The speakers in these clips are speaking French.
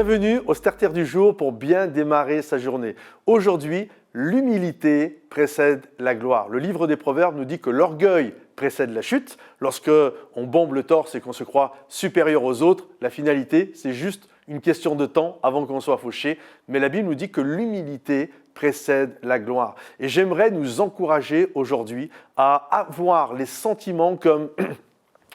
Bienvenue au Starter du jour pour bien démarrer sa journée. Aujourd'hui, l'humilité précède la gloire. Le livre des Proverbes nous dit que l'orgueil précède la chute. Lorsque on bombe le torse et qu'on se croit supérieur aux autres, la finalité, c'est juste une question de temps avant qu'on soit fauché. Mais la Bible nous dit que l'humilité précède la gloire. Et j'aimerais nous encourager aujourd'hui à avoir les sentiments comme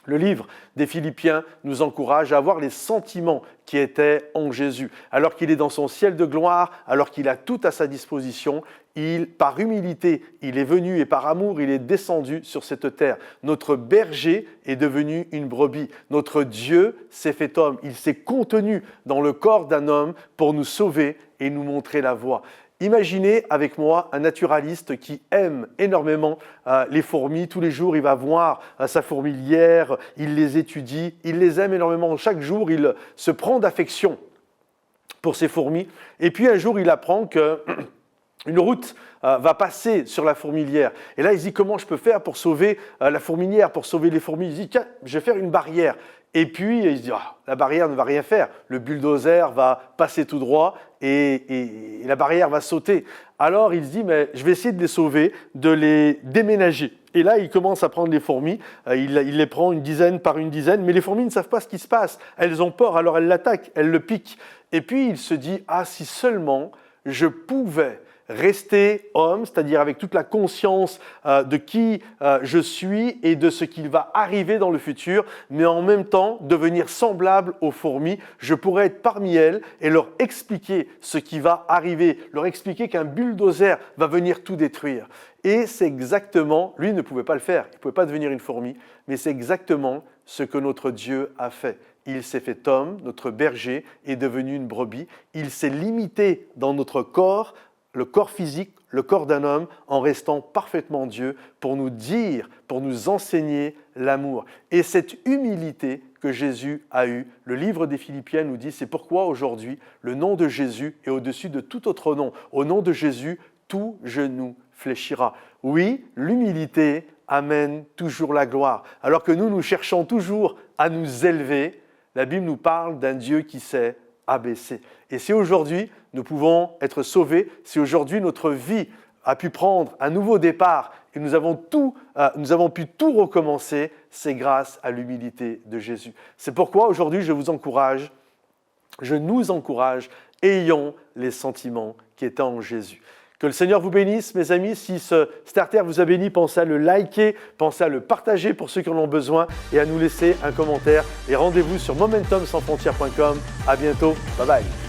le livre des Philippiens nous encourage à avoir les sentiments qui étaient en Jésus. Alors qu'il est dans son ciel de gloire, alors qu'il a tout à sa disposition, par humilité, il est venu et par amour, il est descendu sur cette terre. Notre berger est devenu une brebis. Notre Dieu s'est fait homme. Il s'est contenu dans le corps d'un homme pour nous sauver et nous montrer la voie. Imaginez avec moi un naturaliste qui aime énormément les fourmis. Tous les jours, il va voir sa fourmilière, il les étudie, il les aime énormément. Chaque jour, il se prend d'affection pour ces fourmis. Et puis un jour, il apprend qu'une route va passer sur la fourmilière. Et là, il se dit, comment je peux faire pour sauver la fourmilière, pour sauver les fourmis? Il se dit, tiens, je vais faire une barrière. Et puis, il se dit, la barrière ne va rien faire. Le bulldozer va passer tout droit et la barrière va sauter. Alors, il se dit, mais je vais essayer de les sauver, de les déménager. Et là, il commence à prendre les fourmis. Il les prend une dizaine par une dizaine. Mais les fourmis ne savent pas ce qui se passe. Elles ont peur, alors elles l'attaquent, elles le piquent. Et puis, il se dit, si seulement je pouvais rester homme, c'est-à-dire avec toute la conscience de qui je suis et de ce qu'il va arriver dans le futur, mais en même temps devenir semblable aux fourmis. Je pourrais être parmi elles et leur expliquer ce qui va arriver, leur expliquer qu'un bulldozer va venir tout détruire. Et c'est exactement, lui ne pouvait pas le faire, il ne pouvait pas devenir une fourmi, mais c'est exactement ce que notre Dieu a fait. Il s'est fait homme, notre berger est devenu une brebis, il s'est limité dans notre corps, le corps physique, le corps d'un homme, en restant parfaitement Dieu pour nous dire, pour nous enseigner l'amour. Et cette humilité que Jésus a eue, le livre des Philippiens nous dit, c'est pourquoi aujourd'hui, le nom de Jésus est au-dessus de tout autre nom. Au nom de Jésus, tout genou fléchira. Oui, l'humilité amène toujours la gloire. Alors que nous cherchons toujours à nous élever, la Bible nous parle d'un Dieu qui sait abaisser. Et si aujourd'hui, nous pouvons être sauvés, si aujourd'hui notre vie a pu prendre un nouveau départ et nous avons pu tout recommencer, c'est grâce à l'humilité de Jésus. C'est pourquoi aujourd'hui je nous encourage, ayons les sentiments qui étaient en Jésus. Que le Seigneur vous bénisse, mes amis. Si ce starter vous a béni, pensez à le liker, pensez à le partager pour ceux qui en ont besoin et à nous laisser un commentaire. Et rendez-vous sur momentumsansfrontières.com. À bientôt. Bye bye.